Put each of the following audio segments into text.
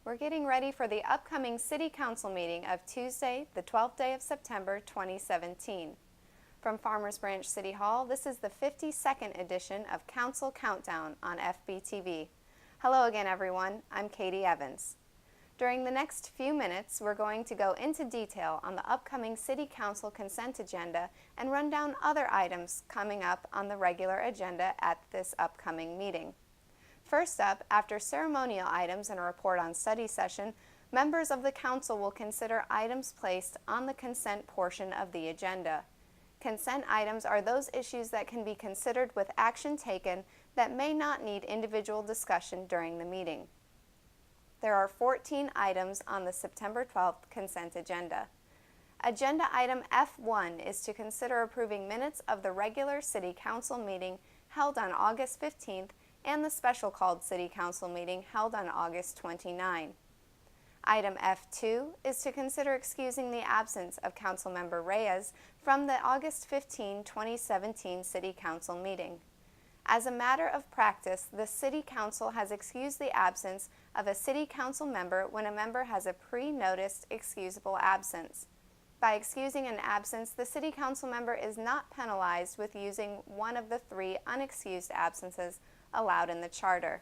We're getting ready for the upcoming City Council meeting of Tuesday, the 12th day of September 2017. From Farmers Branch City Hall, this is the 52nd edition of Council Countdown on FBTV. Hello again, everyone. I'm Katie Evans. During the next few minutes, we're going to go into detail on the upcoming City Council consent agenda and run down other items coming up on the regular agenda at this upcoming meeting. First up, after ceremonial items and a report on study session, members of the Council will consider items placed on the consent portion of the agenda. Consent items are those issues that can be considered with action taken that may not need individual discussion during the meeting. There are 14 items on the September 12th consent agenda. Agenda item F1 is to consider approving minutes of the regular City Council meeting held on August 15th and the special called City Council meeting held on August 29. Item F2 is to consider excusing the absence of Councilmember Reyes from the August 15, 2017 City Council meeting. As a matter of practice, the City Council has excused the absence of a City Council member when a member has a pre-noticed excusable absence. By excusing an absence, the City Council member is not penalized with using one of the 3 unexcused absences allowed in the Charter.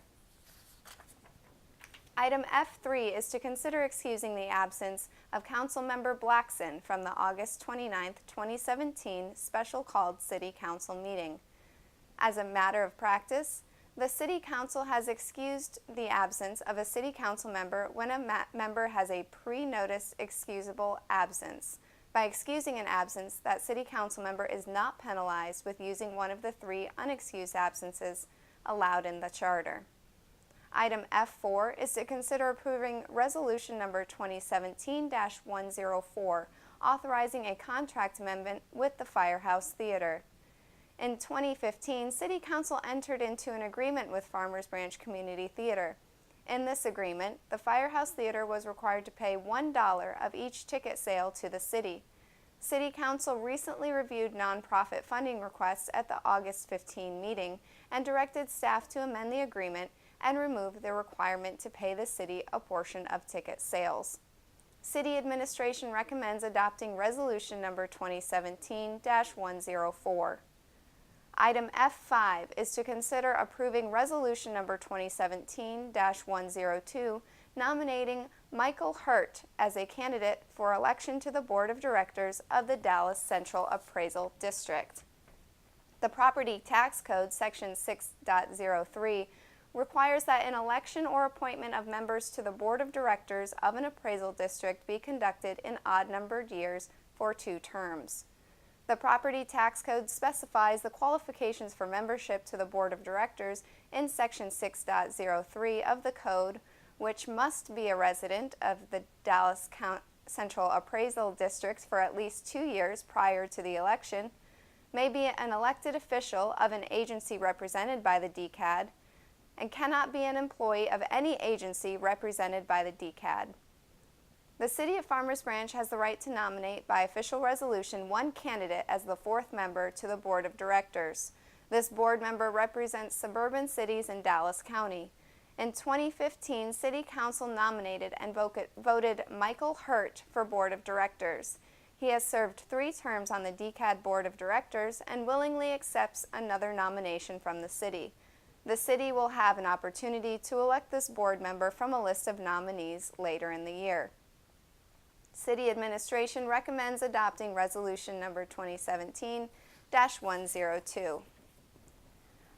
Item F3 is to consider excusing the absence of Councilmember Blackson from the August 29, 2017 special called City Council meeting. As a matter of practice, the City Council has excused the absence of a City Council member when a member has a pre-noticed excusable absence. By excusing an absence, that City Council member is not penalized with using one of the 3 unexcused absences allowed in the Charter. Item F4 is to consider approving Resolution Number 2017-104, authorizing a contract amendment with the Firehouse Theater. In 2015, City Council entered into an agreement with Farmers Branch Community Theater. In this agreement, the Firehouse Theater was required to pay $1 of each ticket sale to the city. City Council recently reviewed nonprofit funding requests at the August 15 meeting and directed staff to amend the agreement and remove the requirement to pay the city a portion of ticket sales. City Administration recommends adopting Resolution Number 2017-104. Item F5 is to consider approving Resolution Number 2017-102, nominating Michael Hurt as a candidate for election to the Board of Directors of the Dallas Central Appraisal District. The Property Tax Code, Section 6.03, requires that an election or appointment of members to the Board of Directors of an appraisal district be conducted in odd-numbered years for 2 terms. The Property Tax Code specifies the qualifications for membership to the Board of Directors in Section 6.03 of the Code, which must be a resident of the Dallas Central Appraisal District for at least 2 years prior to the election, may be an elected official of an agency represented by the DCAD, and cannot be an employee of any agency represented by the DCAD. The City of Farmers Branch has the right to nominate by official resolution 1 candidate as the 4th member to the Board of Directors. This board member represents suburban cities in Dallas County. In 2015, City Council nominated and voted Michael Hurt for Board of Directors. He has served 3 terms on the DCAD Board of Directors and willingly accepts another nomination from the city. The city will have an opportunity to elect this board member from a list of nominees later in the year. City Administration recommends adopting Resolution Number 2017-102.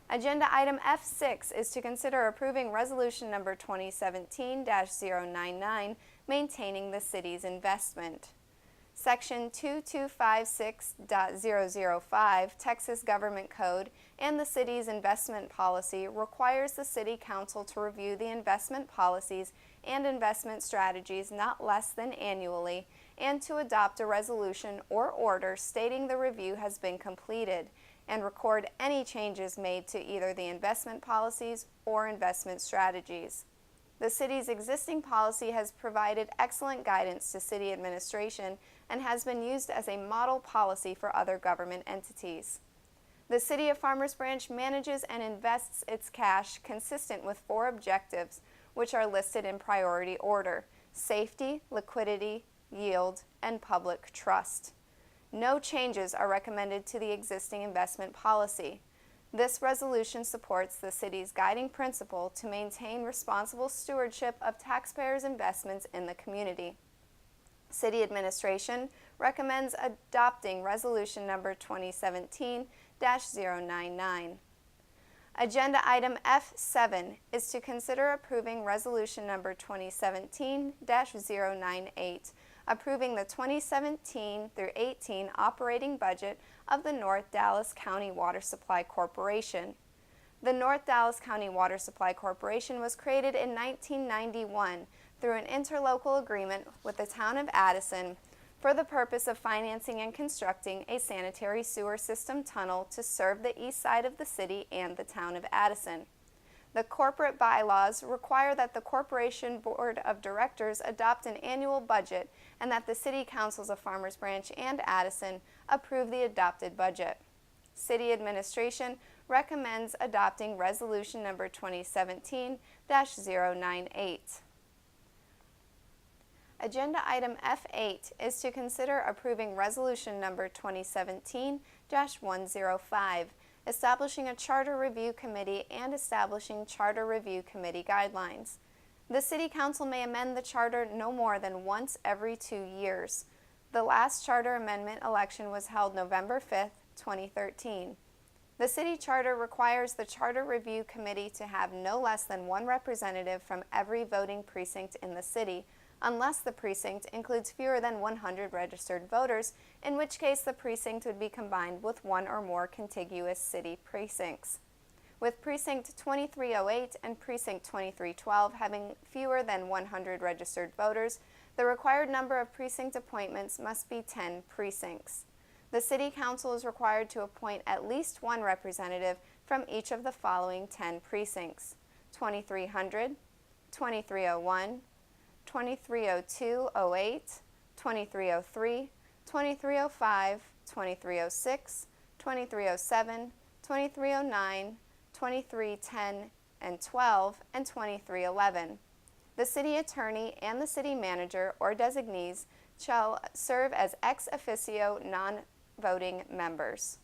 Agenda item F6 is to consider approving Resolution Number 2017-099, maintaining the city's investment. Section 2256.005 Texas Government Code and the city's investment policy requires the City Council to review the investment policies and investment strategies not less than annually and to adopt a resolution or order stating the review has been completed and record any changes made to either the investment policies or investment strategies. The city's existing policy has provided excellent guidance to city administration and has been used as a model policy for other government entities. The City of Farmers Branch manages and invests its cash consistent with 4 objectives, which are listed in priority order: safety, liquidity, yield, and public trust. No changes are recommended to the existing investment policy. This resolution supports the city's guiding principle to maintain responsible stewardship of taxpayers' investments in the community. City Administration recommends adopting Resolution Number 2017-099. Agenda item F7 is to consider approving Resolution Number 2017-098, approving the 2017 through 18 operating budget of the North Dallas County Water Supply Corporation. The North Dallas County Water Supply Corporation was created in 1991 through an interlocal agreement with the town of Addison for the purpose of financing and constructing a sanitary sewer system tunnel to serve the east side of the city and the town of Addison. The corporate bylaws require that the Corporation Board of Directors adopt an annual budget and that the City Councils of Farmers Branch and Addison approve the adopted budget. City Administration recommends adopting Resolution Number 2017-098. Agenda item F8 is to consider approving Resolution Number 2017-105, establishing a Charter Review Committee and establishing Charter Review Committee guidelines. The City Council may amend the Charter no more than once every 2 years. The last Charter amendment election was held November 5, 2013. The City Charter requires the Charter Review Committee to have no less than one representative from every voting precinct in the city, unless the precinct includes fewer than 100 registered voters, in which case the precinct would be combined with one or more contiguous city precincts. With Precinct 2308 and Precinct 2312 having fewer than 100 registered voters, the required number of precinct appointments must be 10 precincts. The City Council is required to appoint at least one representative from each of the following 10 precincts: 2300, 2301, 2302-08, 2303, 2305, 2306, 2307, 2309, 2310, and 12, and 2311. The city attorney and the city manager or designees shall serve as ex officio non-voting members.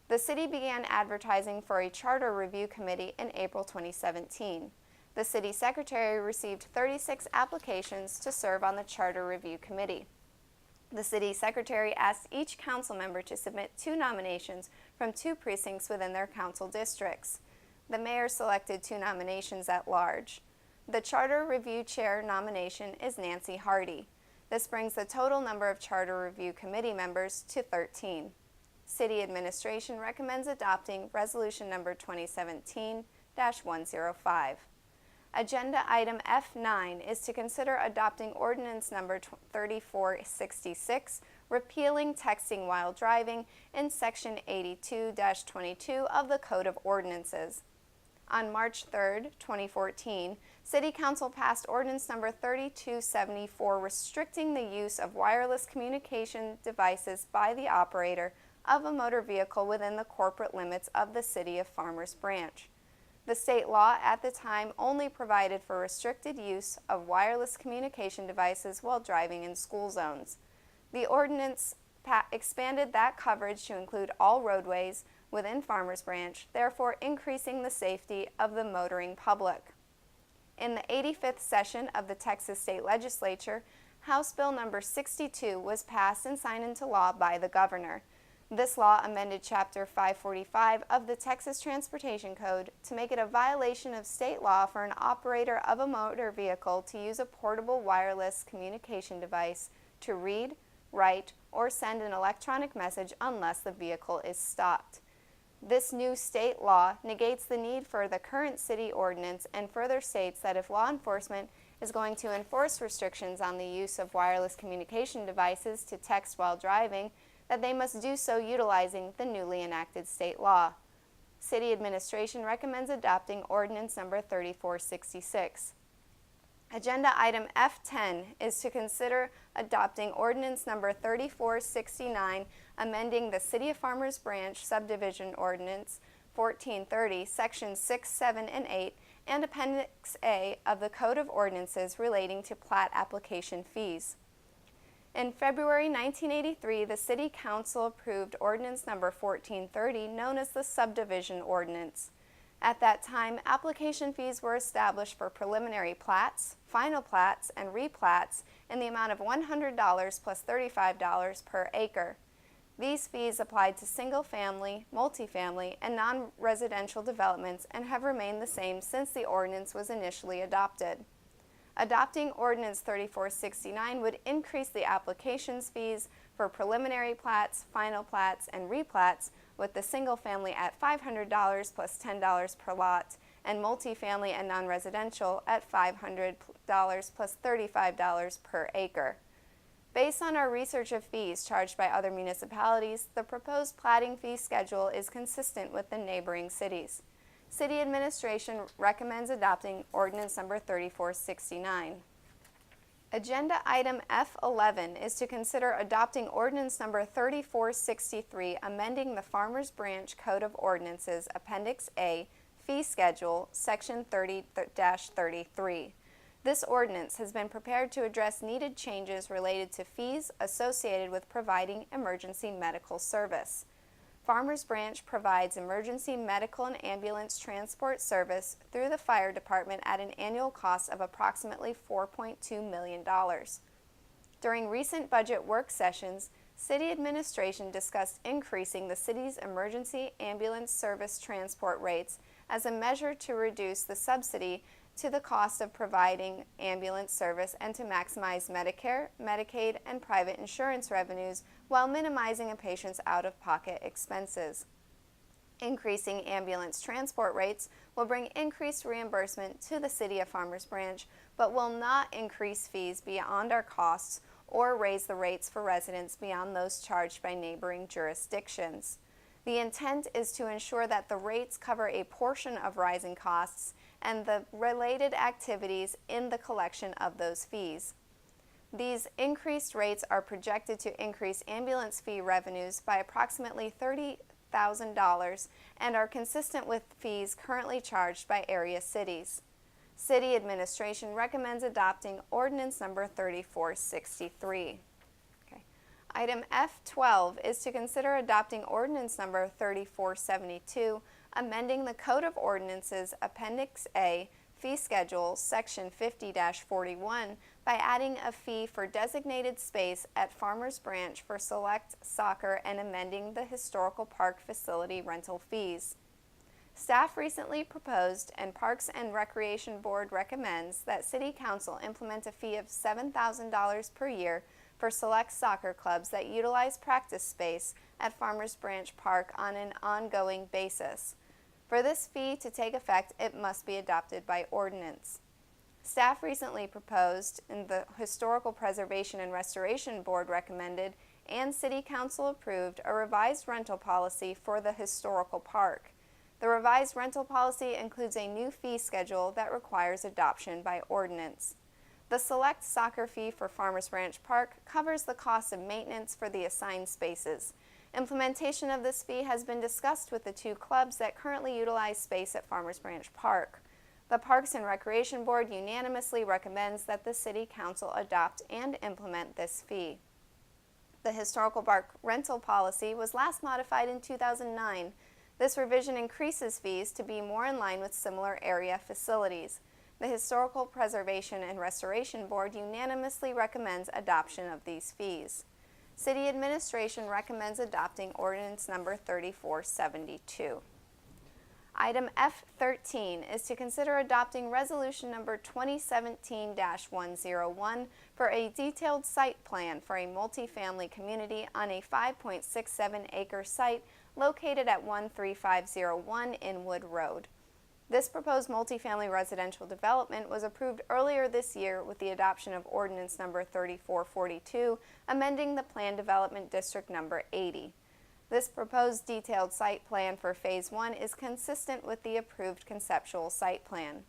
The city began advertising for a charter review committee in April 2017. The city secretary received 36 applications to serve on the Charter Review Committee. The city secretary asked each council member to submit 2 nominations from 2 precincts within their council districts. The mayor selected 2 nominations at large. The Charter Review Chair nomination is Nancy Hardy. This brings the total number of Charter Review Committee members to 13. City Administration recommends adopting Resolution Number 2017-105. Agenda item F9 is to consider adopting Ordinance Number 3466, repealing texting while driving in Section 82-22 of the Code of Ordinances. On March 3, 2014, City Council passed Ordinance Number 3274 restricting the use of wireless communication devices by the operator of a motor vehicle within the corporate limits of the City of Farmers Branch. The state law at the time only provided for restricted use of wireless communication devices while driving in school zones. The ordinance expanded that coverage to include all roadways within Farmers Branch, therefore increasing the safety of the motoring public. In the 85th session of the Texas State Legislature, House Bill Number 62 was passed and signed into law by the governor. This law amended Chapter 545 of the Texas Transportation Code to make it a violation of state law for an operator of a motor vehicle to use a portable wireless communication device to read, write, or send an electronic message unless the vehicle is stopped. This new state law negates the need for the current city ordinance and further states that if law enforcement is going to enforce restrictions on the use of wireless communication devices to text while driving, that they must do so utilizing the newly enacted state law. City Administration recommends adopting Ordinance Number 3466. Agenda item F10 is to consider adopting Ordinance Number 3469, amending the City of Farmers Branch Subdivision Ordinance 1430, Sections 6, 7, and 8, and Appendix A of the Code of Ordinances relating to plat application fees. In February 1983, the City Council approved Ordinance Number 1430, known as the Subdivision Ordinance. At that time, application fees were established for preliminary plats, final plats, and replats in the amount of $100 plus $35 per acre. These fees applied to single-family, multifamily, and non-residential developments and have remained the same since the ordinance was initially adopted. Adopting Ordinance 3469 would increase the applications fees for preliminary plats, final plats, and replats, with the single-family at $500 plus $10 per lot, and multifamily and non-residential at $500 plus $35 per acre. Based on our research of fees charged by other municipalities, the proposed platting fee schedule is consistent with the neighboring cities. City Administration recommends adopting Ordinance Number 3469. Agenda Item F11 is to consider adopting Ordinance Number 3463, amending the Farmers Branch Code of Ordinances, Appendix A, Fee Schedule, Section 30-33. This ordinance has been prepared to address needed changes related to fees associated with providing emergency medical service. Farmers Branch provides emergency medical and ambulance transport service through the fire department at an annual cost of approximately $4.2 million. During recent budget work sessions, City Administration discussed increasing the city's emergency ambulance service transport rates as a measure to reduce the subsidy to the cost of providing ambulance service and to maximize Medicare, Medicaid, and private insurance revenues while minimizing a patient's out-of-pocket expenses. Increasing ambulance transport rates will bring increased reimbursement to the City of Farmers Branch, but will not increase fees beyond our costs or raise the rates for residents beyond those charged by neighboring jurisdictions. The intent is to ensure that the rates cover a portion of rising costs and the related activities in the collection of those fees. These increased rates are projected to increase ambulance fee revenues by approximately $30,000 and are consistent with fees currently charged by area cities. City Administration recommends adopting Ordinance Number 3463. Item F12 is to consider adopting Ordinance Number 3472, amending the Code of Ordinances, Appendix A, Fee Schedule, Section 50-41, by adding a fee for designated space at Farmers Branch for select soccer and amending the Historical Park Facility rental fees. Staff recently proposed and Parks and Recreation Board recommends that City Council implement a fee of $7,000 per year for select soccer clubs that utilize practice space at Farmers Branch Park on an ongoing basis. For this fee to take effect, it must be adopted by ordinance. Staff recently proposed, and the Historical Preservation and Restoration Board recommended, and City Council approved a revised rental policy for the historical park. The revised rental policy includes a new fee schedule that requires adoption by ordinance. The select soccer fee for Farmers Branch Park covers the cost of maintenance for the assigned spaces. Implementation of this fee has been discussed with the two clubs that currently utilize space at Farmers Branch Park. The Parks and Recreation Board unanimously recommends that the City Council adopt and implement this fee. The Historical Park rental policy was last modified in 2009. This revision increases fees to be more in line with similar area facilities. The Historical Preservation and Restoration Board unanimously recommends adoption of these fees. City Administration recommends adopting Ordinance Number 3472. Item F13 is to consider adopting Resolution Number 2017-101 for a detailed site plan for a multifamily community on a 5.67-acre site located at 13501 Inwood Road. This proposed multifamily residential development was approved earlier this year with the adoption of Ordinance Number 3442, amending the Plan Development District Number 80. This proposed detailed site plan for Phase 1 is consistent with the approved conceptual site plan.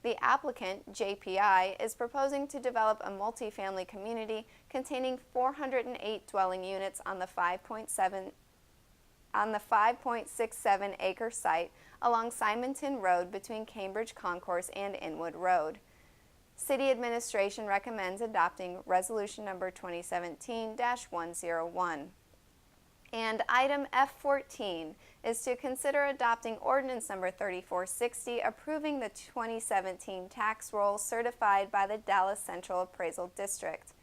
The applicant, JPI, is proposing to develop a multifamily community containing 408 dwelling units on the 5.7 on the 5.67 acre site along Simonton Road between Cambridge Concourse and Inwood Road. City Administration recommends adopting Resolution Number 2017-101. And item F14 is to consider adopting Ordinance Number 3460, approving the 2017 tax roll certified by the Dallas Central Appraisal District.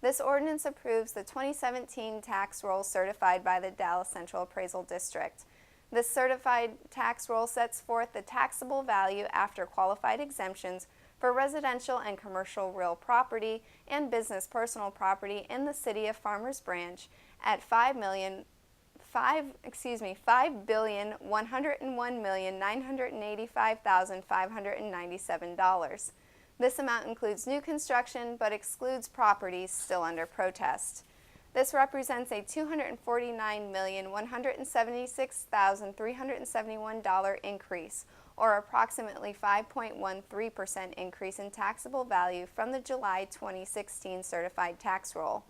This ordinance approves the 2017 tax roll certified by the Dallas Central Appraisal District. This certified tax roll sets forth the taxable value after qualified exemptions for residential and commercial real property and business personal property in the city of Farmers Branch at $5,101,985,597. This amount includes new construction but excludes properties still under protest. This represents a $249,176,371 increase, or approximately 5.13% increase in taxable value from the July 2016 certified tax roll.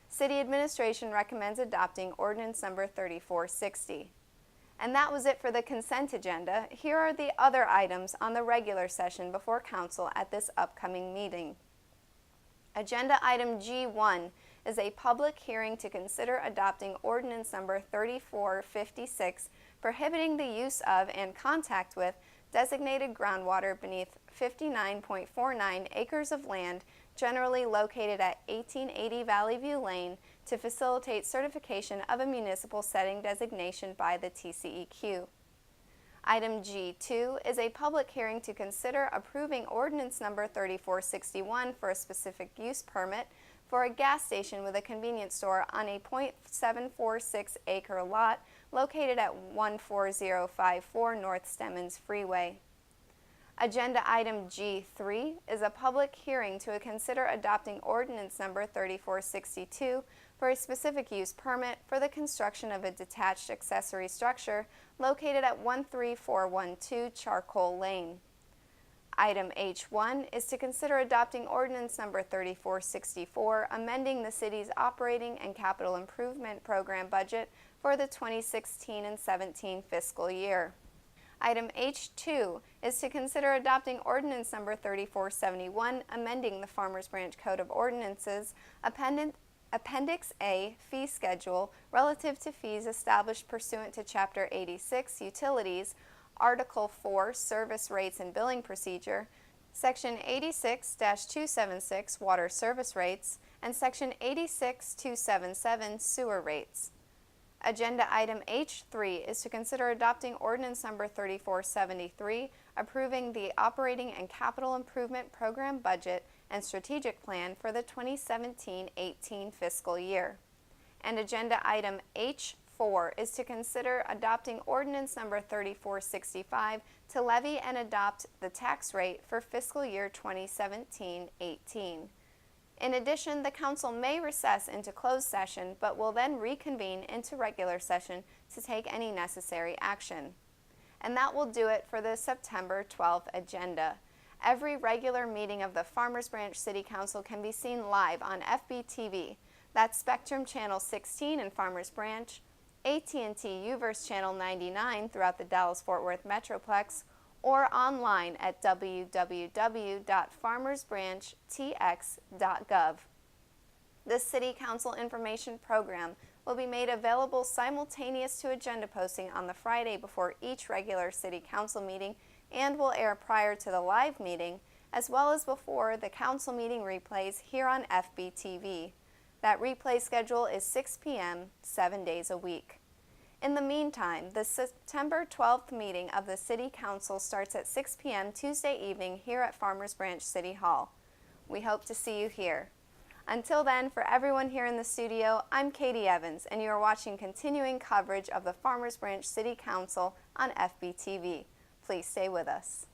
City Administration recommends adopting Ordinance Number 3460. And that was it for the consent agenda. Here are the other items on the regular session before Council at this upcoming meeting. Agenda item G1 is a public hearing to consider adopting Ordinance Number 3456, prohibiting the use of and contact with designated groundwater beneath 59.49 acres of land generally located at 1880 Valley View Lane to facilitate certification of a municipal setting designation by the TCEQ. Item G2 is a public hearing to consider approving Ordinance Number 3461 for a specific use permit for a gas station with a convenience store on a .746 acre lot located at 14054 North Stemmons Freeway. Agenda item G3 is a public hearing to consider adopting Ordinance Number 3462 for a specific use permit for the construction of a detached accessory structure located at 13412 Charcoal Lane. Item H1 is to consider adopting Ordinance Number 3464, amending the city's operating and capital improvement program budget for the 2016 and 17 fiscal year. Item H2 is to consider adopting Ordinance Number 3471, amending the Farmers Branch Code of Ordinances, Appendix A, Fee Schedule, relative to fees established pursuant to Chapter 86, Utilities, Article 4, Service Rates and Billing Procedure, Section 86-276, Water Service Rates, and Section 86-277, Sewer Rates. Agenda item H3 is to consider adopting Ordinance Number 3473, approving the Operating and Capital Improvement Program Budget and Strategic Plan for the 2017-18 fiscal year. And agenda item H4 is to consider adopting Ordinance Number 3465 to levy and adopt the tax rate for fiscal year 2017-18. In addition, the Council may recess into closed session, but will then reconvene into regular session to take any necessary action. And that will do it for the September 12th agenda. Every regular meeting of the Farmers Branch City Council can be seen live on FBTV. That's Spectrum Channel 16 in Farmers Branch, AT&T UVerse Channel 99 throughout the Dallas-Fort Worth Metroplex, or online at www.farmersbranchtx.gov. This City Council information program will be made available simultaneous to agenda posting on the Friday before each regular City Council meeting and will air prior to the live meeting, as well as before the Council meeting replays here on FBTV. That replay schedule is 6 p.m., 7 days a week. In the meantime, the September 12th meeting of the City Council starts at 6 p.m. Tuesday evening here at Farmers Branch City Hall. We hope to see you here. Until then, for everyone here in the studio, I'm Katie Evans, and you are watching continuing coverage of the Farmers Branch City Council on FBTV. Please stay with us.